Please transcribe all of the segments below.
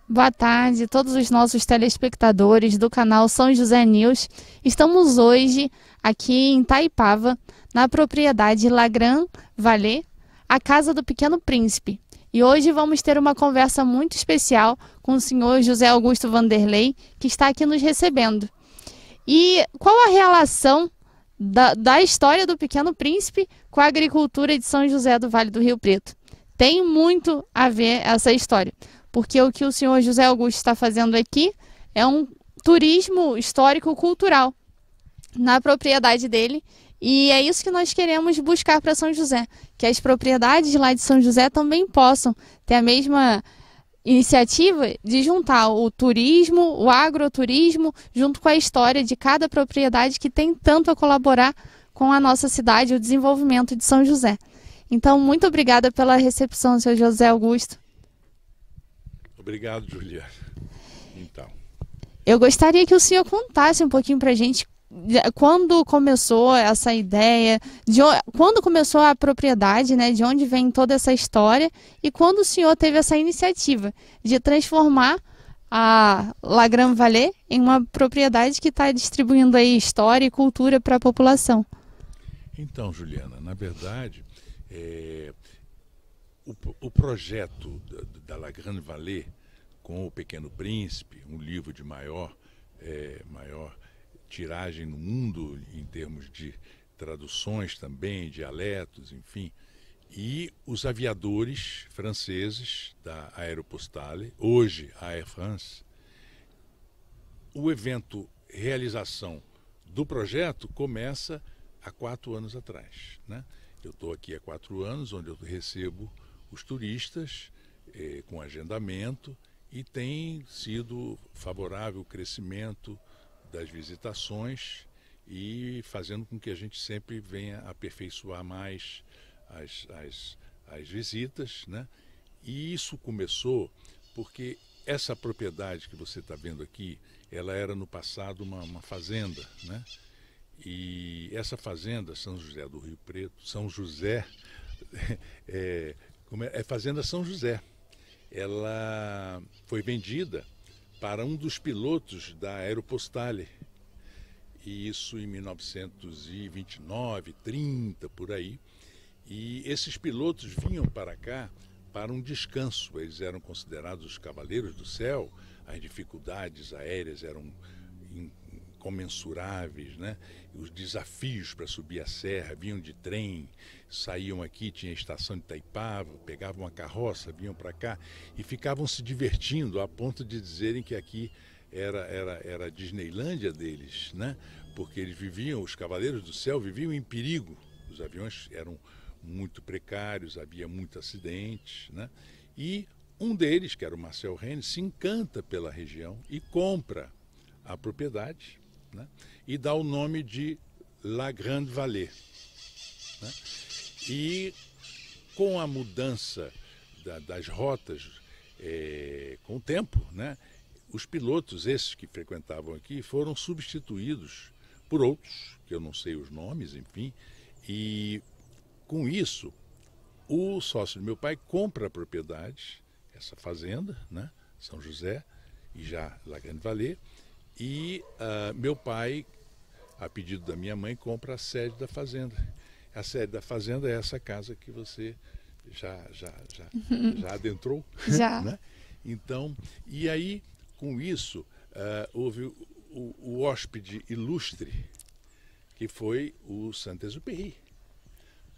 Boa tarde a todos os nossos telespectadores do canal São José News. Estamos hoje aqui em Itaipava, na propriedade La Grande Vallée, a casa do Pequeno Príncipe. E hoje vamos ter uma conversa muito especial com o senhor José Augusto Vanderlei, que está aqui nos recebendo. E qual a relação da história do Pequeno Príncipe com a agricultura de São José do Vale do Rio Preto? Tem muito a ver essa história, porque o que o senhor José Augusto está fazendo aqui é um turismo histórico-cultural na propriedade dele, e é isso que nós queremos buscar para São José, que as propriedades lá de São José também possam ter a mesma iniciativa de juntar o turismo, o agroturismo, junto com a história de cada propriedade que tem tanto a colaborar com a nossa cidade, o desenvolvimento de São José. Então, muito obrigada pela recepção, senhor José Augusto. Obrigado, Juliana. Então, eu gostaria que o senhor contasse um pouquinho para a gente quando começou essa ideia, quando começou a propriedade, né, de onde vem toda essa história e quando o senhor teve essa iniciativa de transformar a La Grande Vallée em uma propriedade que está distribuindo aí história e cultura para a população. Então, Juliana, na verdade, o projeto da La Grande Vallée com o Pequeno Príncipe, um livro de maior tiragem no mundo em termos de traduções também, dialetos, enfim, e os aviadores franceses da Aéropostale, hoje a Air France. O evento realização do projeto começa há 4 anos atrás, né? Eu estou aqui há 4 anos, onde eu recebo os turistas com agendamento, e tem sido favorável o crescimento das visitações e fazendo com que a gente sempre venha aperfeiçoar mais as visitas, né? E isso começou porque essa propriedade que você está vendo aqui, ela era no passado uma fazenda, né? E essa fazenda, São José do Rio Preto, São José, Fazenda São José, ela foi vendida para um dos pilotos da Aéropostale, e isso em 1929, 30, por aí. E esses pilotos vinham para cá para um descanso, eles eram considerados os cavaleiros do céu, as dificuldades aéreas eram incomensuráveis, né? Os desafios para subir a serra, vinham de trem, saíam aqui, tinha a estação de Itaipava, pegavam uma carroça, vinham para cá e ficavam se divertindo a ponto de dizerem que aqui era a Disneylândia deles, né? Porque eles viviam, os Cavaleiros do Céu viviam em perigo, os aviões eram muito precários, havia muitos acidentes, né? E um deles, que era o Marcel Rene, se encanta pela região e compra a propriedade, né? E dá o nome de La Grande Vallée, né? E com a mudança das rotas, com o tempo, né, os pilotos, esses que frequentavam aqui, foram substituídos por outros, que eu não sei os nomes, enfim, e com isso, o sócio do meu pai compra a propriedade, essa fazenda, né, São José, e já La Grande Vallée, e meu pai, a pedido da minha mãe, compra a sede da fazenda. A sede da fazenda é essa casa que você já adentrou. Já. Né? Então, e aí, com isso, houve o hóspede ilustre, que foi o Saint-Exupéry,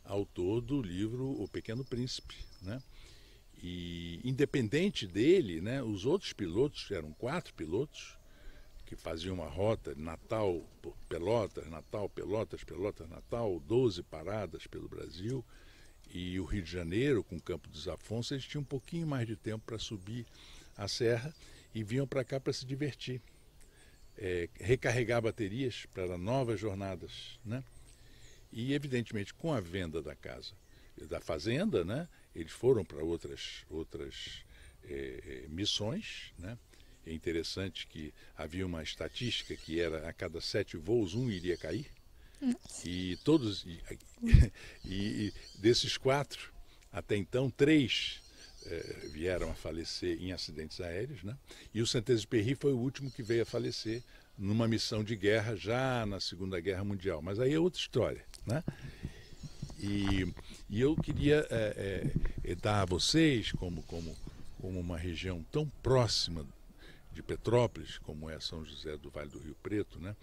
autor do livro O Pequeno Príncipe, né? E independente dele, né, os outros pilotos, eram 4 pilotos, que faziam uma rota Natal, Pelotas, Natal, Pelotas, Pelotas, Natal, 12 paradas pelo Brasil, e o Rio de Janeiro, com o Campo dos Afonso, eles tinham um pouquinho mais de tempo para subir a serra e vinham para cá para se divertir, recarregar baterias para novas jornadas, né? E evidentemente com a venda da casa, da fazenda, né, eles foram para outras missões, né? É interessante que havia uma estatística que era a cada 7 voos, um iria cair. E todos, e desses 4, até então 3 vieram a falecer em acidentes aéreos, né? E o Saint-Exupéry foi o último que veio a falecer numa missão de guerra já na Segunda Guerra Mundial. Mas aí é outra história, né? E eu queria dar a vocês, como uma região tão próxima de Petrópolis, como é São José do Vale do Rio Preto, né?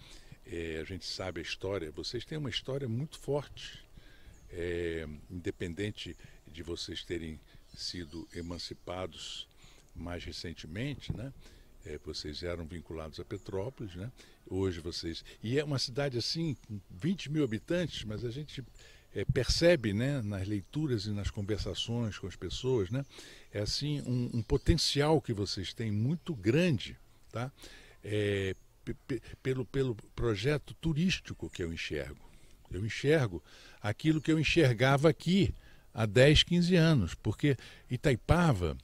A gente sabe a história, vocês têm uma história muito forte, independente de vocês terem sido emancipados mais recentemente, né? Vocês eram vinculados a Petrópolis, né? Hoje vocês... E é uma cidade assim, com 20 mil habitantes, mas a gente percebe, né, nas leituras e nas conversações com as pessoas, né? É assim um potencial que vocês têm muito grande, tá? Pelo projeto turístico que eu enxergo. Eu enxergo aquilo que eu enxergava aqui há 10, 15 anos, porque Itaipava,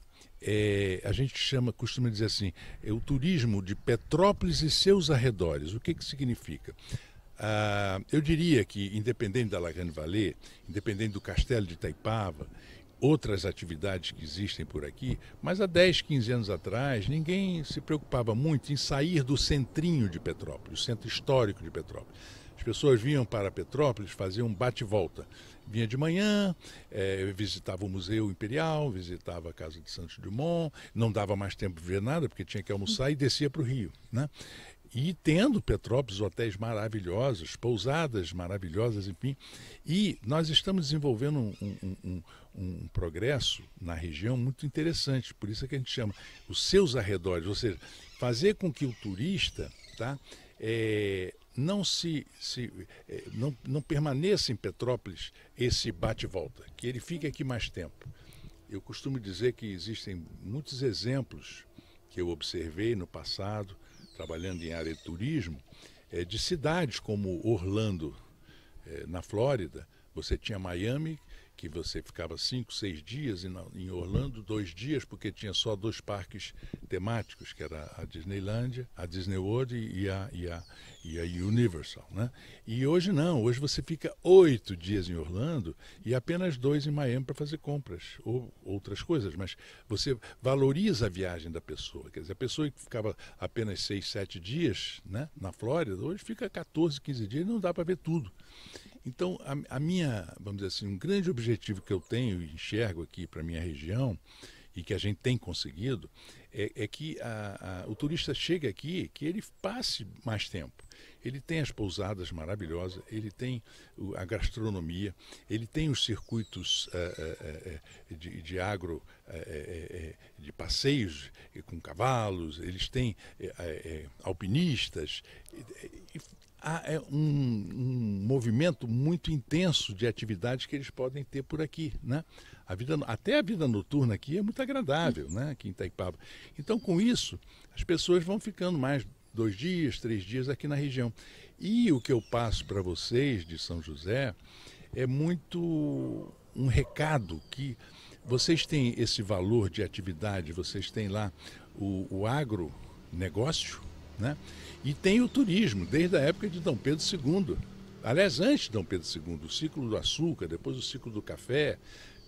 a gente costuma dizer assim, é o turismo de Petrópolis e seus arredores. O que significa? Eu diria que, independente da La Grande Vallée, independente do Castelo de Itaipava, outras atividades que existem por aqui, mas há 10, 15 anos atrás, ninguém se preocupava muito em sair do centrinho de Petrópolis, o centro histórico de Petrópolis. As pessoas vinham para Petrópolis, faziam um bate-volta. Vinha de manhã, visitava o Museu Imperial, visitava a Casa de Santos Dumont, não dava mais tempo de ver nada, porque tinha que almoçar e descia para o Rio, né? E tendo Petrópolis hotéis maravilhosos, pousadas maravilhosas, enfim. E nós estamos desenvolvendo um progresso na região muito interessante, por isso é que a gente chama os seus arredores, ou seja, fazer com que o turista, tá, não permaneça em Petrópolis esse bate-volta, que ele fique aqui mais tempo. Eu costumo dizer que existem muitos exemplos que eu observei no passado, trabalhando em área de turismo, de cidades como Orlando, na Flórida. Você tinha Miami, que você ficava 5, 6 dias, em Orlando 2 dias, porque tinha só 2 parques temáticos, que era a Disneylândia, a Disney World e a Universal, né? E hoje não, hoje você fica 8 dias em Orlando e apenas 2 em Miami para fazer compras ou outras coisas, mas você valoriza a viagem da pessoa. Quer dizer, a pessoa que ficava apenas 6, 7 dias, né, na Flórida, hoje fica 14, 15 dias e não dá para ver tudo. Então, a minha, vamos dizer assim, um grande objetivo que eu tenho e enxergo aqui para a minha região, e que a gente tem conseguido, é que o turista chegue aqui, que ele passe mais tempo. Ele tem as pousadas maravilhosas, ele tem a gastronomia, ele tem os circuitos de agro, de passeios com cavalos, eles têm alpinistas. Há um movimento muito intenso de atividades que eles podem ter por aqui, né? Até a vida noturna aqui é muito agradável, né? Aqui em Itaipava. Então, com isso, as pessoas vão ficando mais 2 dias, 3 dias aqui na região. E o que eu passo para vocês de São José é muito um recado que vocês têm esse valor de atividade, vocês têm lá o agronegócio, né? E tem o turismo, desde a época de Dom Pedro II. Aliás, antes de Dom Pedro II, o ciclo do açúcar, depois o ciclo do café,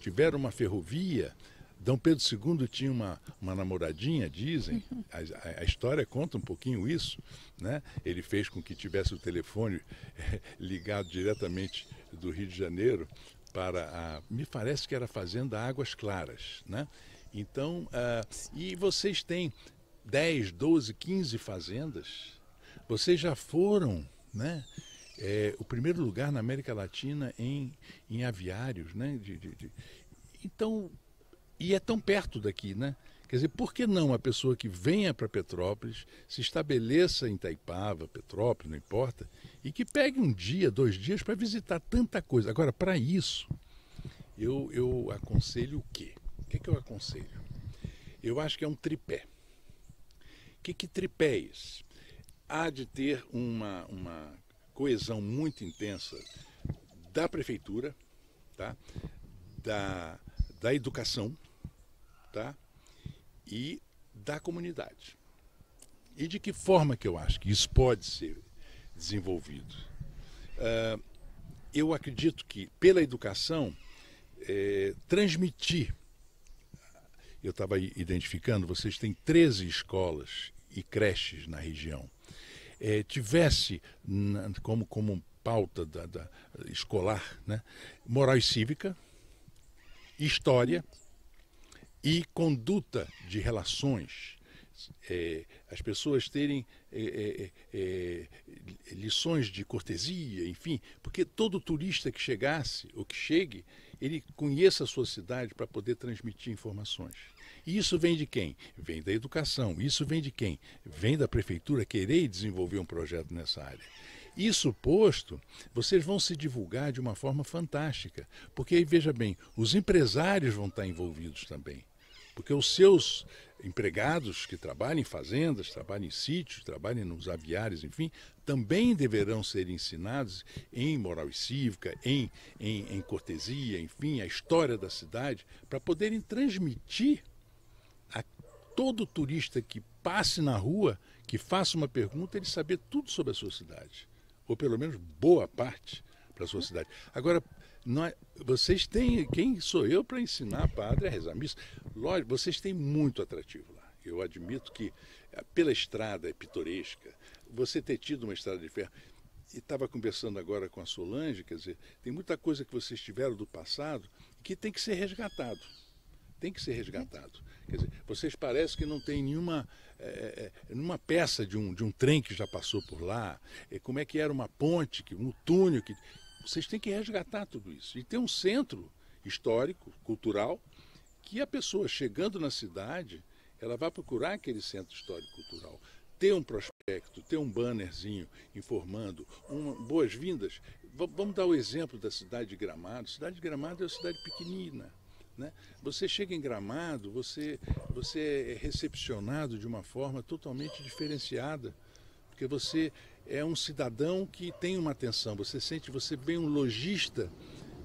tiveram uma ferrovia. Dom Pedro II tinha uma namoradinha, dizem, a história conta um pouquinho isso, né? Ele fez com que tivesse o telefone ligado diretamente do Rio de Janeiro para me parece que era a fazenda Águas Claras, né? Então, e vocês têm 10, 12, 15 fazendas, vocês já foram, né? O primeiro lugar na América Latina em aviários, né? Então, e é tão perto daqui, né? Quer dizer, por que não a pessoa que venha para Petrópolis, se estabeleça em Itaipava, Petrópolis, não importa, e que pegue 1 dia, 2 dias para visitar tanta coisa. Agora, para isso, eu aconselho o quê? O que eu aconselho? Eu acho que é um tripé. Que tripé é esse? Há de ter uma coesão muito intensa da prefeitura, tá? Da educação, tá? E da comunidade. E de que forma que eu acho que isso pode ser desenvolvido? Eu acredito que, pela educação, transmitir eu estava identificando, vocês têm 13 escolas e creches na região. Tivesse como pauta da escolar, né, moral e cívica, história e conduta de relações, as pessoas terem lições de cortesia, enfim, porque todo turista que chegasse ou que chegue, ele conheça a sua cidade para poder transmitir informações. E isso vem de quem? Vem da educação. Isso vem de quem? Vem da prefeitura querer desenvolver um projeto nessa área. Isso posto, vocês vão se divulgar de uma forma fantástica, porque aí, veja bem, os empresários vão estar envolvidos também, porque os seus empregados que trabalham em fazendas, trabalham em sítios, trabalham nos aviários, enfim, também deverão ser ensinados em moral e cívica, em cortesia, enfim, a história da cidade, para poderem transmitir a todo turista que passe na rua, que faça uma pergunta, ele saber tudo sobre a sua cidade, ou pelo menos boa parte para a sua cidade. Agora, vocês têm, quem sou eu para ensinar padre a rezar missa? Lógico, vocês têm muito atrativo lá. Eu admito que pela estrada é pitoresca, você ter tido uma estrada de ferro, e estava conversando agora com a Solange, quer dizer, tem muita coisa que vocês tiveram do passado que tem que ser resgatado. Tem que ser resgatado. Quer dizer, vocês parecem que não tem nenhuma peça de um trem que já passou por lá, como é que era uma ponte, um túnel, vocês têm que resgatar tudo isso. E tem um centro histórico, cultural, que a pessoa chegando na cidade, ela vai procurar aquele centro histórico cultural. Ter um prospecto, ter um bannerzinho informando, boas-vindas. Vamos dar o exemplo da cidade de Gramado. A cidade de Gramado é uma cidade pequenina, né? Você chega em Gramado, você é recepcionado de uma forma totalmente diferenciada, porque você é um cidadão que tem uma atenção, você bem um lojista,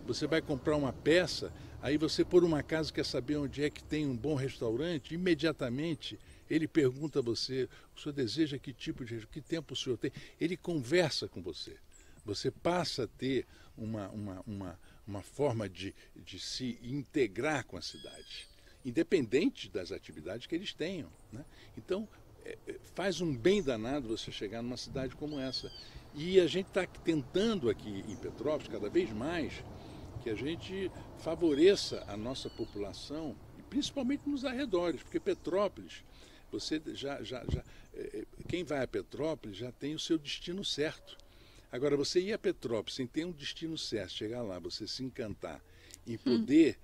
você vai comprar uma peça, aí você por uma casa quer saber onde é que tem um bom restaurante, imediatamente ele pergunta a você, o senhor deseja que tipo de que tempo o senhor tem? Ele conversa com você. Você passa a ter uma forma de se integrar com a cidade, independente das atividades que eles tenham, né? Então, faz um bem danado você chegar numa cidade como essa. E a gente está tentando aqui em Petrópolis, cada vez mais, que a gente favoreça a nossa população, principalmente nos arredores, porque Petrópolis, você quem vai a Petrópolis já tem o seu destino certo. Agora, você ir a Petrópolis sem ter um destino certo, chegar lá, você se encantar e poder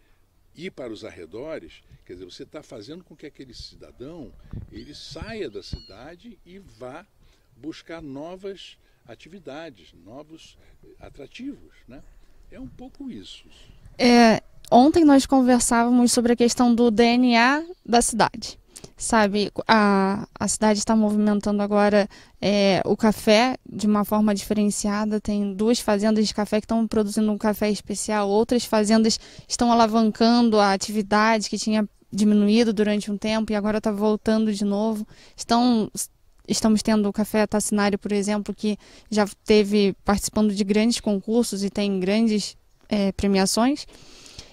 ir para os arredores, quer dizer, você está fazendo com que aquele cidadão ele saia da cidade e vá buscar novas atividades, novos atrativos, né? É um pouco isso. Ontem nós conversávamos sobre a questão do DNA da cidade. Sabe, a cidade está movimentando agora o café de uma forma diferenciada. Tem 2 fazendas de café que estão produzindo um café especial, outras fazendas estão alavancando a atividade que tinha diminuído durante um tempo e agora está voltando de novo. Estamos tendo o Café Tacinário, por exemplo, que já esteve participando de grandes concursos e tem grandes premiações.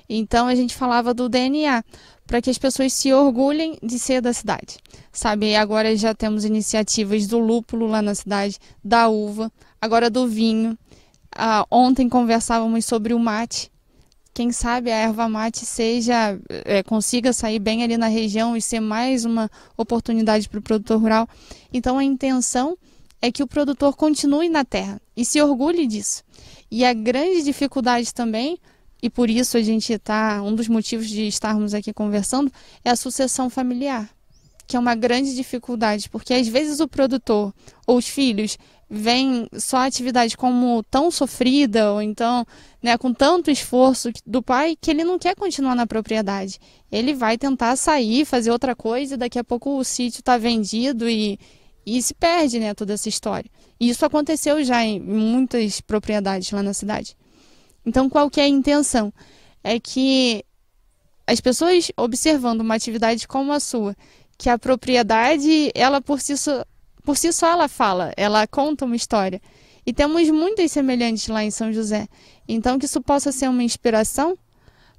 Então a gente falava do DNA, para que as pessoas se orgulhem de ser da cidade. Sabe, agora já temos iniciativas do lúpulo lá na cidade, da uva, agora do vinho. Ontem conversávamos sobre o mate. Quem sabe a erva mate consiga sair bem ali na região e ser mais uma oportunidade para o produtor rural. Então a intenção é que o produtor continue na terra e se orgulhe disso. E a grande dificuldade também, e por isso um dos motivos de estarmos aqui conversando, é a sucessão familiar, que é uma grande dificuldade, porque às vezes o produtor ou os filhos veem só a atividade como tão sofrida, ou então, né, com tanto esforço do pai, que ele não quer continuar na propriedade. Ele vai tentar sair, fazer outra coisa, e daqui a pouco o sítio está vendido e se perde, né, toda essa história. E isso aconteceu já em muitas propriedades lá na cidade. Então, qual que é a intenção? É que as pessoas observando uma atividade como a sua, que a propriedade, ela por si só ela fala, ela conta uma história. E temos muitas semelhantes lá em São José. Então, que isso possa ser uma inspiração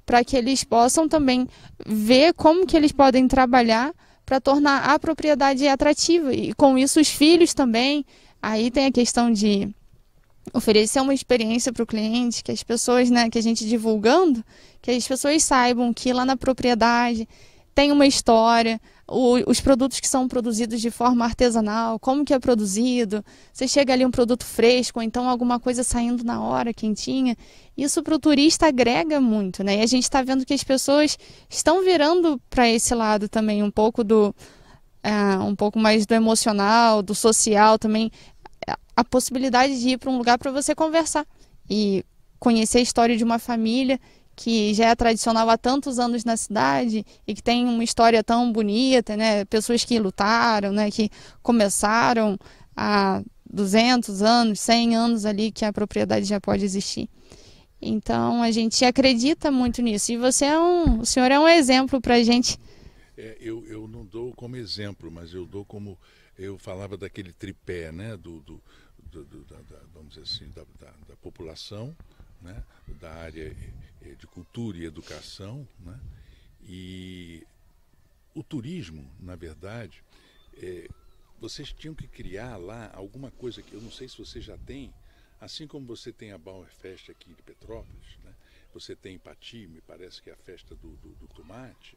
para que eles possam também ver como que eles podem trabalhar para tornar a propriedade atrativa. E com isso os filhos também. Aí tem a questão de oferecer uma experiência para o cliente, que as pessoas, né, que a gente divulgando, que as pessoas saibam que lá na propriedade tem uma história, os produtos que são produzidos de forma artesanal, como que é produzido, você chega ali um produto fresco, ou então alguma coisa saindo na hora, quentinha. Isso para o turista agrega muito, né? E a gente está vendo que as pessoas estão virando para esse lado também, um pouco mais do emocional, do social também, a possibilidade de ir para um lugar para você conversar e conhecer a história de uma família que já é tradicional há tantos anos na cidade e que tem uma história tão bonita, né? Pessoas que lutaram, né? Que começaram há 200 anos, 100 anos ali que a propriedade já pode existir. Então a gente acredita muito nisso. E o senhor é um exemplo para a gente. Eu não dou como exemplo, mas eu dou como... Eu falava daquele tripé, né? Vamos dizer assim, da população, né? Da área de cultura e educação, né? E o turismo, na verdade, vocês tinham que criar lá alguma coisa que eu não sei se você já tem, assim como você tem a Bauerfest aqui de Petrópolis, né? Você tem em Pati, me parece que é a festa do tomate.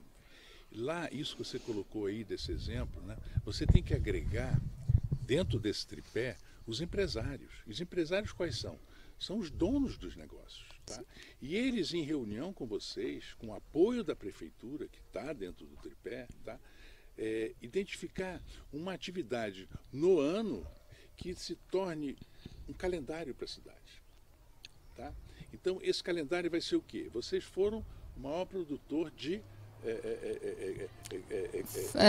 Lá, isso que você colocou aí desse exemplo, né? Você tem que agregar dentro desse tripé os empresários. Os empresários quais são? São os donos dos negócios. Tá? E eles, em reunião com vocês, com o apoio da prefeitura, que está dentro do tripé, tá? Identificar uma atividade no ano que se torne um calendário para a cidade. Tá? Então, esse calendário vai ser o quê? Vocês foram o maior produtor de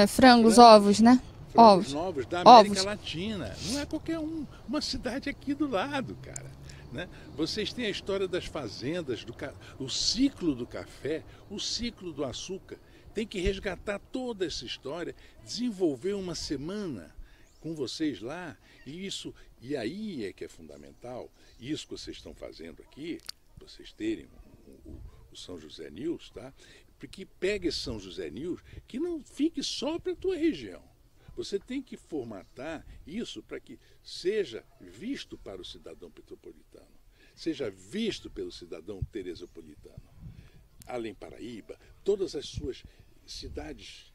frangos, ovos, né? Ovos novos da América Latina. Não é qualquer uma cidade aqui do lado, cara. Né? Vocês têm a história das fazendas, o ciclo do café, o ciclo do açúcar. Tem que resgatar toda essa história, desenvolver uma semana com vocês lá, e aí é que é fundamental, isso que vocês estão fazendo aqui, vocês terem o São José News, tá? Porque pega esse São José News, que não fique só para a tua região. Você tem que formatar isso para que seja visto para o cidadão petropolitano, seja visto pelo cidadão teresopolitano. Além Paraíba, todas as suas cidades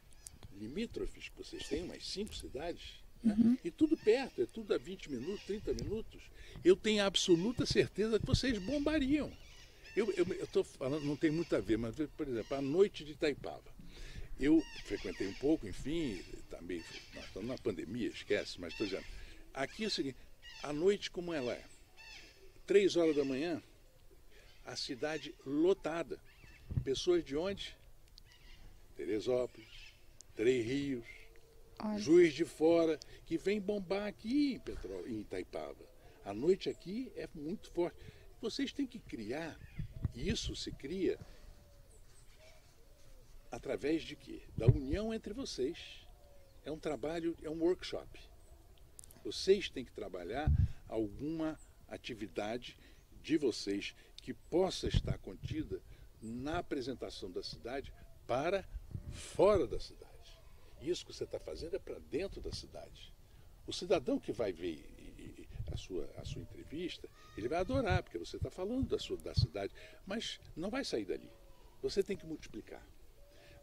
limítrofes, que vocês têm, umas 5 cidades, né? E tudo perto, é tudo a 20 minutos, 30 minutos. Eu tenho absoluta certeza que vocês bombariam. Eu estou falando, não tem muito a ver, mas, por exemplo, a noite de Itaipava. Eu frequentei um pouco, enfim, também, nós estamos na pandemia, esquece, mas estou dizendo. Aqui é o seguinte, a noite como ela é? 3 horas da manhã, a cidade lotada. Pessoas de onde? Teresópolis, Três Rios, Juiz de Fora, que vem bombar aqui em Itaipava. A noite aqui é muito forte. Vocês têm que criar, isso se cria através de quê? Da união entre vocês. É um trabalho, é um workshop. Vocês têm que trabalhar alguma atividade de vocês que possa estar contida na apresentação da cidade para fora da cidade. Isso que você está fazendo é para dentro da cidade. O cidadão que vai ver a sua entrevista, ele vai adorar, porque você está falando da cidade, mas não vai sair dali. Você tem que multiplicar.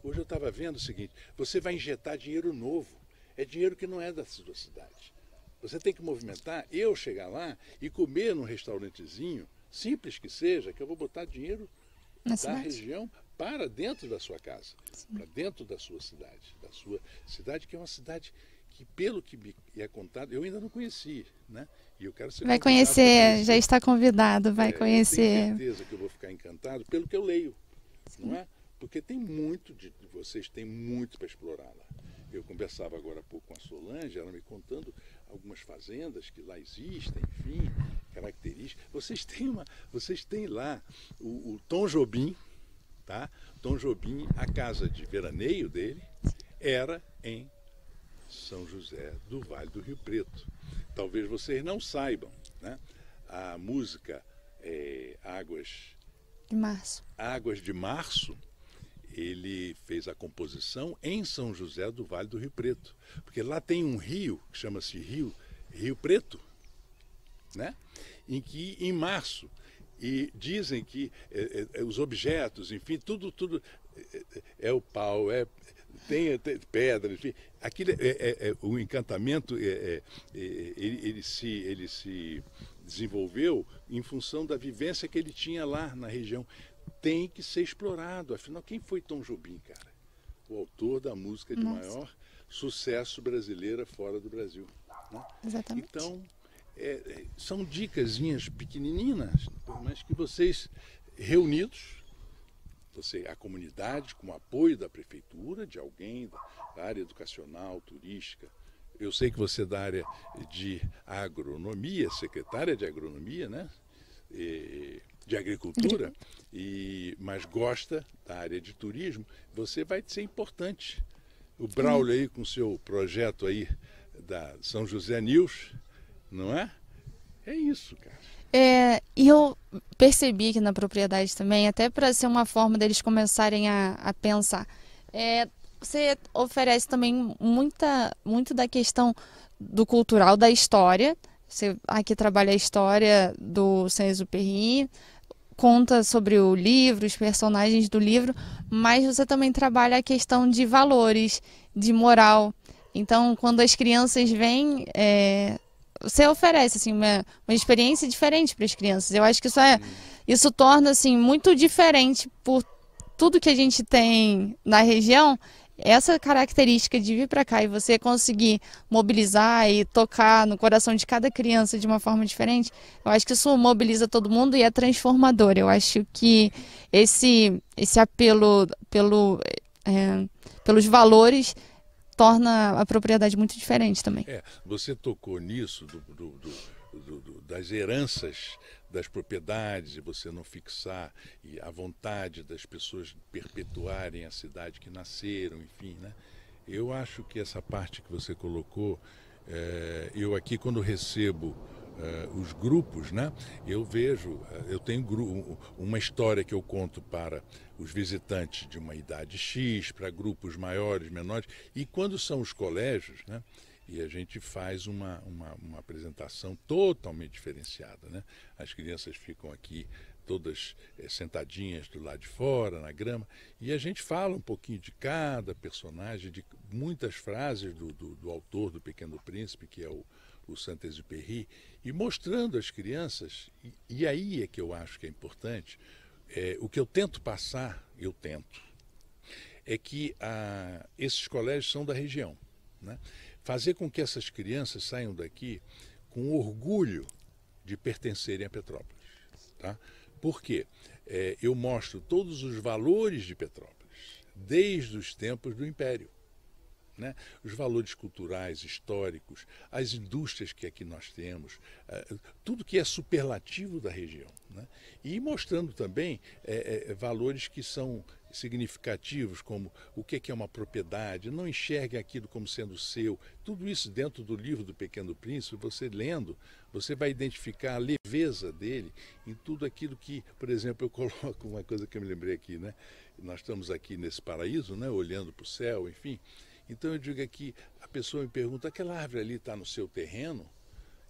Hoje eu estava vendo o seguinte, você vai injetar dinheiro novo, é dinheiro que não é da sua cidade. Você tem que movimentar, eu chegar lá e comer num restaurantezinho, simples que seja, que eu vou botar dinheiro da região para dentro da sua casa, para dentro da sua cidade que é uma cidade que, pelo que me é contado, eu ainda não conheci, né? E eu quero ser vai conhecer, já está convidado, vai conhecer. Eu tenho certeza que eu vou ficar encantado pelo que eu leio, não é? Porque tem muito, vocês têm muito para explorar lá. Eu conversava agora há pouco com a Solange, ela me contando algumas fazendas que lá existem, enfim, características. Vocês têm lá o Tom Jobim, tá? Tom Jobim, a casa de veraneio dele era em São José do Vale do Rio Preto. Talvez vocês não saibam, né? A música Águas de Março. Águas de Março, ele fez a composição em São José do Vale do Rio Preto. Porque lá tem um rio, que chama-se Rio Preto, né? Em que, em março, e dizem que os objetos, enfim, tudo é o pau, tem pedra, enfim. Aquilo o encantamento, ele se desenvolveu em função da vivência que ele tinha lá na região. Tem que ser explorado. Afinal, quem foi Tom Jobim, cara? O autor da música de maior sucesso brasileira fora do Brasil, né? Exatamente. Então, são dicasinhas pequenininhas, mas que vocês, reunidos, a comunidade, com o apoio da prefeitura, de alguém da área educacional, turística. Eu sei que você é da área de agronomia, secretária de agronomia, né? De agricultura, mas gosta da área de turismo, você vai ser importante. O Braulio aí com o seu projeto aí da São José News, não é? É isso, cara. E eu percebi que na propriedade também, até para ser uma forma deles começarem a pensar, você oferece também muito da questão do cultural, da história. Você aqui trabalha a história do Saint-Exupéry, conta sobre o livro, os personagens do livro, mas você também trabalha a questão de valores, de moral. Então, quando as crianças vêm, você oferece assim, uma experiência diferente para as crianças. Eu acho que isso torna assim, muito diferente por tudo que a gente tem na região. Essa característica de vir para cá e você conseguir mobilizar e tocar no coração de cada criança de uma forma diferente, eu acho que isso mobiliza todo mundo e é transformador. Eu acho que esse apelo pelos valores torna a propriedade muito diferente também. Você tocou nisso das heranças das propriedades e você não fixar e a vontade das pessoas perpetuarem a cidade que nasceram, enfim, né? Eu acho que essa parte que você colocou, eu aqui quando recebo os grupos, né? Eu tenho uma história que eu conto para os visitantes de uma idade X, para grupos maiores, menores, e quando são os colégios, né? E a gente faz uma apresentação totalmente diferenciada, né? As crianças ficam aqui todas sentadinhas do lado de fora, na grama, e a gente fala um pouquinho de cada personagem, de muitas frases do autor do Pequeno Príncipe, que é o Saint-Exupéry, e mostrando às crianças, e aí é que eu acho que é importante, o que eu tento passar, é que esses colégios são da região, né? Fazer com que essas crianças saiam daqui com orgulho de pertencerem a Petrópolis, tá? Por quê? Eu mostro todos os valores de Petrópolis, desde os tempos do Império, né? Os valores culturais, históricos, as indústrias que aqui nós temos, tudo que é superlativo da região, né? E mostrando também valores que são significativos, como o que é uma propriedade, não enxergue aquilo como sendo seu. Tudo isso dentro do livro do Pequeno Príncipe, você lendo, você vai identificar a leveza dele em tudo aquilo que, por exemplo, eu coloco uma coisa que eu me lembrei aqui, né? Nós estamos aqui nesse paraíso, né? Olhando para o céu, enfim. Então eu digo aqui, a pessoa me pergunta, aquela árvore ali está no seu terreno?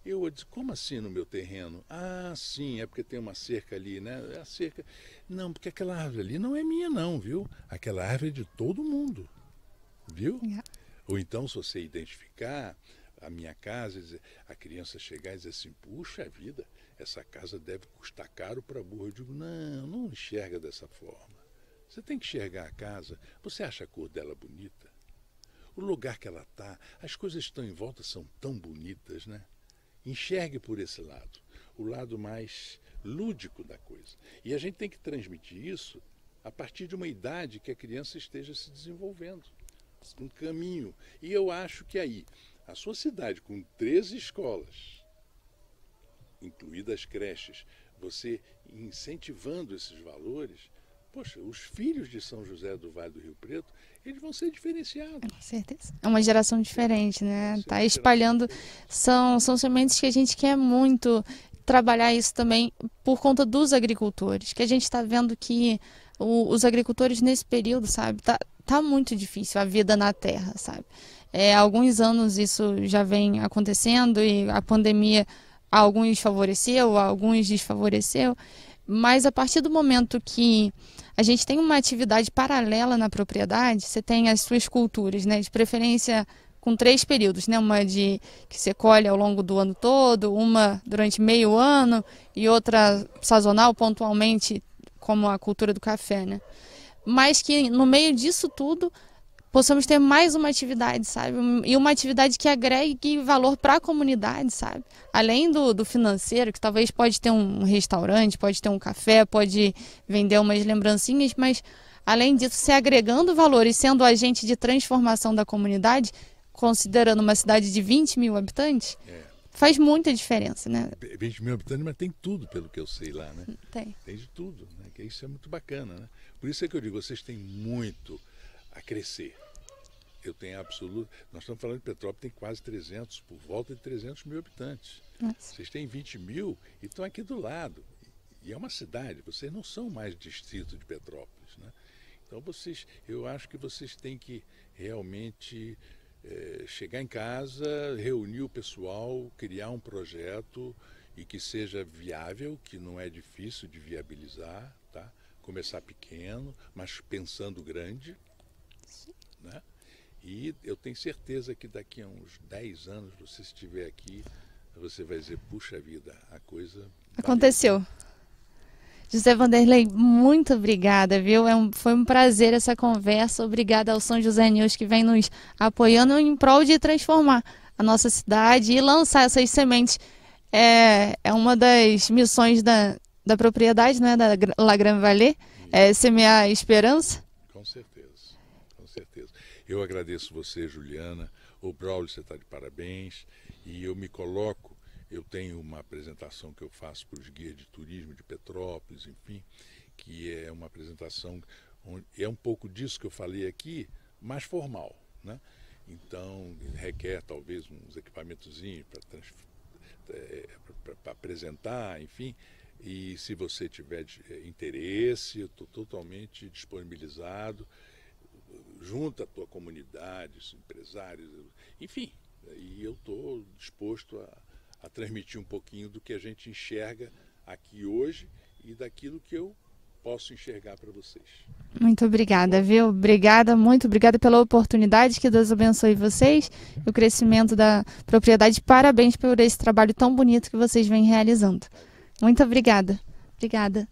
Eu disse, como assim no meu terreno? Ah, sim, é porque tem uma cerca ali, né? A cerca. Não, porque aquela árvore ali não é minha não, viu? Aquela árvore é de todo mundo, viu? Ou então, se você identificar a minha casa, a criança chegar e dizer assim, puxa vida, essa casa deve custar caro para burro. Eu digo, não enxerga dessa forma. Você tem que enxergar a casa. Você acha a cor dela bonita? O lugar que ela está, as coisas que estão em volta são tão bonitas, né? Enxergue por esse lado, o lado mais lúdico da coisa. E a gente tem que transmitir isso a partir de uma idade que a criança esteja se desenvolvendo, um caminho. E eu acho que aí, a sua cidade com 13 escolas, incluídas as creches, você incentivando esses valores, poxa, os filhos de São José do Vale do Rio Preto, eles vão ser diferenciados. Com certeza. É uma geração diferente, né? Tá espalhando, são sementes que a gente quer muito trabalhar isso também por conta dos agricultores, que a gente está vendo que os agricultores nesse período, sabe, tá muito difícil a vida na terra, sabe. Há alguns anos isso já vem acontecendo e a pandemia alguns favoreceu, alguns desfavoreceu, mas a partir do momento que a gente tem uma atividade paralela na propriedade, você tem as suas culturas, né, de preferência com 3 períodos, né, uma que você colhe ao longo do ano todo, uma durante meio ano e outra sazonal, pontualmente, como a cultura do café, né? Mas que no meio disso tudo possamos ter mais uma atividade, sabe? E uma atividade que agregue valor para a comunidade, sabe? Além do financeiro, que talvez pode ter um restaurante, pode ter um café, pode vender umas lembrancinhas, mas além disso, se agregando valor e sendo agente de transformação da comunidade, considerando uma cidade de 20 mil habitantes, faz muita diferença, né? 20 mil habitantes, mas tem tudo, pelo que eu sei lá, né? Tem. Tem de tudo, né? Que isso é muito bacana, né? Por isso é que eu digo, vocês têm muito a crescer. Eu tenho absoluto... Nós estamos falando de Petrópolis, tem quase 300, por volta de 300 mil habitantes. Nossa. Vocês têm 20 mil e estão aqui do lado. E é uma cidade, vocês não são mais distrito de Petrópolis, né? Então eu acho que vocês têm que realmente chegar em casa, reunir o pessoal, criar um projeto e que seja viável, que não é difícil de viabilizar, tá? Começar pequeno, mas pensando grande, né? E eu tenho certeza que daqui a uns 10 anos, você estiver aqui, você vai dizer, puxa vida, a coisa... Aconteceu. José Vanderlei, muito obrigada, viu? Foi um prazer essa conversa. Obrigada ao São José News que vem nos apoiando em prol de transformar a nossa cidade e lançar essas sementes. É uma das missões da propriedade, né, da Lagran Vallée, semear a esperança. Com certeza, com certeza. Eu agradeço você, Juliana. O Braulio, você está de parabéns. E eu me coloco... Eu tenho uma apresentação que eu faço para os guias de turismo de Petrópolis, enfim, que é uma apresentação, é um pouco disso que eu falei aqui, mais formal, né? Então, requer talvez uns equipamentozinhos para apresentar, enfim, e se você tiver interesse, eu estou totalmente disponibilizado, junto à tua comunidade, os empresários, enfim, e eu estou disposto a transmitir um pouquinho do que a gente enxerga aqui hoje e daquilo que eu posso enxergar para vocês. Muito obrigada, viu? Obrigada, muito obrigada pela oportunidade, que Deus abençoe vocês e o crescimento da propriedade. Parabéns por esse trabalho tão bonito que vocês vêm realizando. Muito obrigada. Obrigada.